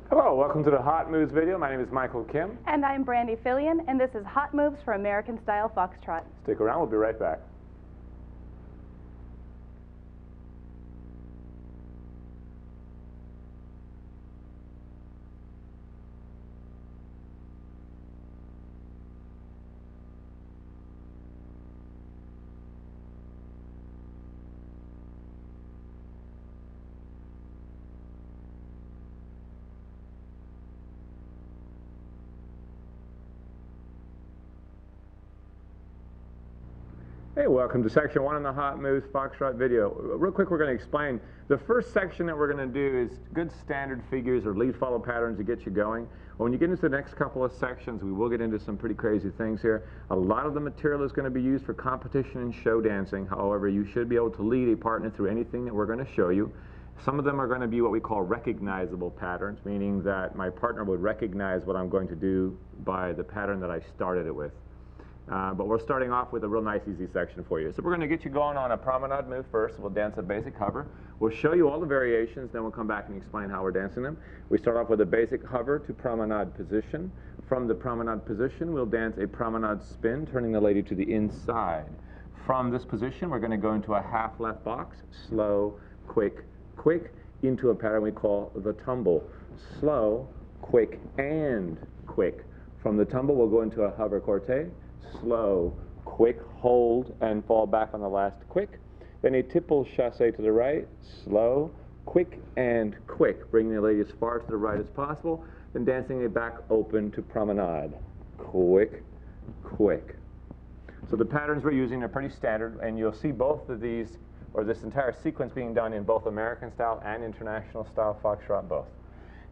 Hello, welcome to the Hot Moves video. My name is Michael Kim. And I'm Brandy Fillion, and this is Hot Moves for American Style Foxtrot. Stick around, we'll be right back. Hey, welcome to section 1 on the Hot Moves Foxtrot video. Real quick, we're going to explain. The first section that we're going to do is good standard figures or lead follow patterns to get you going. When you get into the next couple of sections, we will get into some pretty crazy things here. A lot of the material is going to be used for competition and show dancing. However, you should be able to lead a partner through anything that we're going to show you. Some of them are going to be what we call recognizable patterns, meaning that my partner would recognize what I'm going to do by the pattern that I started it with. But we're starting off with a real nice easy section for you. So we're going to get you going on a promenade move first. We'll dance a basic hover. We'll show you all the variations, then we'll come back and explain how we're dancing them. We start off with a basic hover to promenade position. From the promenade position, we'll dance a promenade spin, turning the lady to the inside. From this position, we're going to go into a half left box, slow, quick, quick, into a pattern we call the tumble. Slow, quick, and quick. From the tumble, we'll go into a hover corte. Slow, quick, hold, and fall back on the last quick. Then a tipple chasse to the right, slow, quick, and quick, bringing the lady as far to the right as possible, then dancing it back open to promenade. Quick, quick. So the patterns we're using are pretty standard, and you'll see both of these, or this entire sequence being done in both American style and international style Foxtrot both.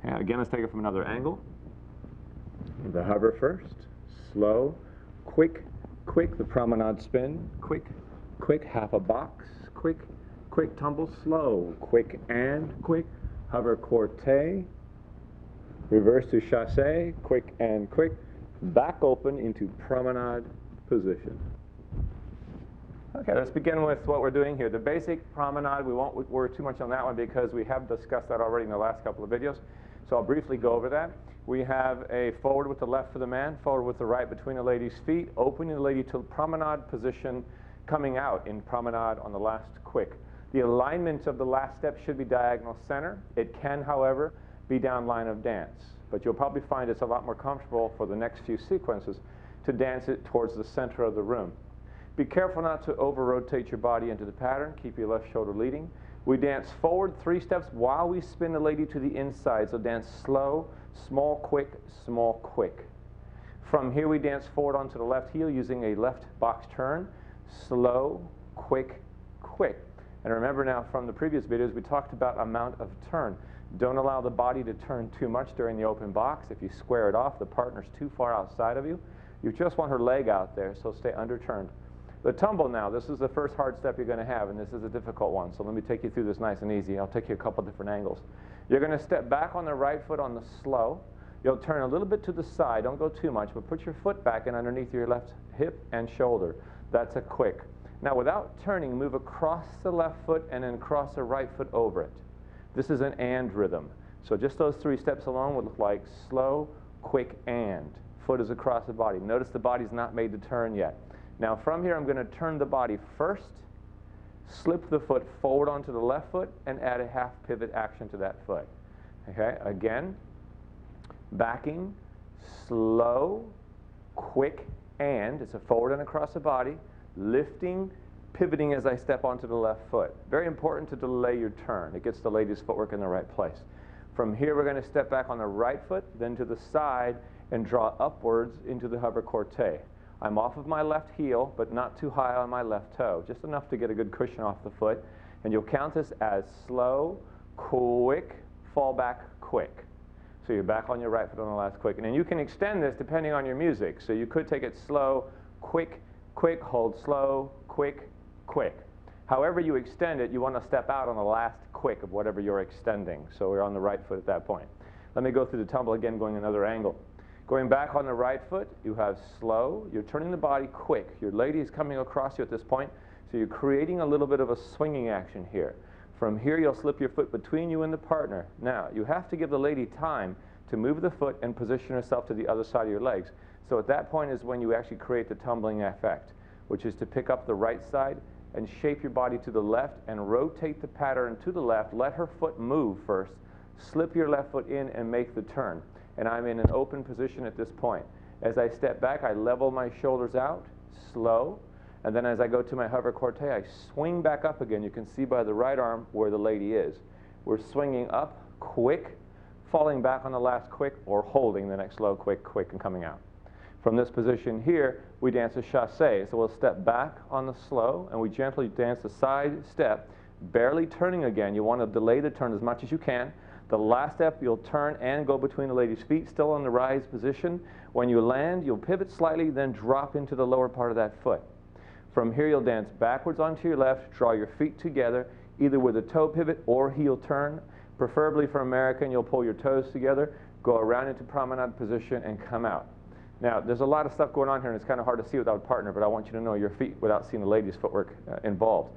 And again, let's take it from another angle. The hover first, slow, quick, quick, the promenade spin, quick, quick, half a box, quick, quick, tumble, slow, quick and quick, hover corte, reverse to chasse, quick and quick, back open into promenade position. Okay, let's begin with what we're doing here. The basic promenade, we won't worry too much on that one because we have discussed that already in the last couple of videos. So I'll briefly go over that. We have a forward with the left for the man, forward with the right between the lady's feet, opening the lady to promenade position, coming out in promenade on the last quick. The alignment of the last step should be diagonal center. It can, however, be down line of dance. But you'll probably find it's a lot more comfortable for the next few sequences to dance it towards the center of the room. Be careful not to over-rotate your body into the pattern. Keep your left shoulder leading. We dance forward 3 steps while we spin the lady to the inside. So dance slow, small, quick, small, quick. From here we dance forward onto the left heel using a left box turn. Slow, quick, quick. And remember now from the previous videos we talked about amount of turn. Don't allow the body to turn too much during the open box. If you square it off, the partner's too far outside of you. You just want her leg out there, so stay underturned. The tumble now, this is the first hard step you're going to have, and this is a difficult one. So let me take you through this nice and easy. I'll take you a couple different angles. You're going to step back on the right foot on the slow. You'll turn a little bit to the side. Don't go too much, but put your foot back and underneath your left hip and shoulder. That's a quick. Now without turning, move across the left foot and then cross the right foot over it. This is an and rhythm. So just those 3 steps alone would look like slow, quick, and. Foot is across the body. Notice the body's not made to turn yet. Now from here I'm going to turn the body first, slip the foot forward onto the left foot, and add a half pivot action to that foot. Okay, again, backing, slow, quick, and. It's a forward and across the body, lifting, pivoting as I step onto the left foot. Very important to delay your turn. It gets the lady's footwork in the right place. From here we're going to step back on the right foot, then to the side, and draw upwards into the hover corte. I'm off of my left heel, but not too high on my left toe, just enough to get a good cushion off the foot. And you'll count this as slow, quick, fall back, quick. So you're back on your right foot on the last quick. And then you can extend this depending on your music. So you could take it slow, quick, quick, hold slow, quick, quick. However you extend it, you want to step out on the last quick of whatever you're extending. So we're on the right foot at that point. Let me go through the tumble again, going another angle. Going back on the right foot, you have slow. You're turning the body quick. Your lady is coming across you at this point. So you're creating a little bit of a swinging action here. From here, you'll slip your foot between you and the partner. Now, you have to give the lady time to move the foot and position herself to the other side of your legs. So at that point is when you actually create the tumbling effect, which is to pick up the right side and shape your body to the left and rotate the pattern to the left. Let her foot move first. Slip your left foot in and make the turn. And I'm in an open position at this point. As I step back, I level my shoulders out, slow. And then as I go to my hover corte, I swing back up again. You can see by the right arm where the lady is. We're swinging up, quick, falling back on the last quick, or holding the next low, quick, quick, and coming out. From this position here, we dance a chassé. So we'll step back on the slow, and we gently dance a side step, barely turning again. You want to delay the turn as much as you can. The last step, you'll turn and go between the lady's feet, still in the rise position. When you land, you'll pivot slightly, then drop into the lower part of that foot. From here, you'll dance backwards onto your left, draw your feet together, either with a toe pivot or heel turn. Preferably for American, you'll pull your toes together, go around into promenade position, and come out. Now, there's a lot of stuff going on here, and it's kind of hard to see without a partner, but I want you to know your feet without seeing the lady's footwork involved.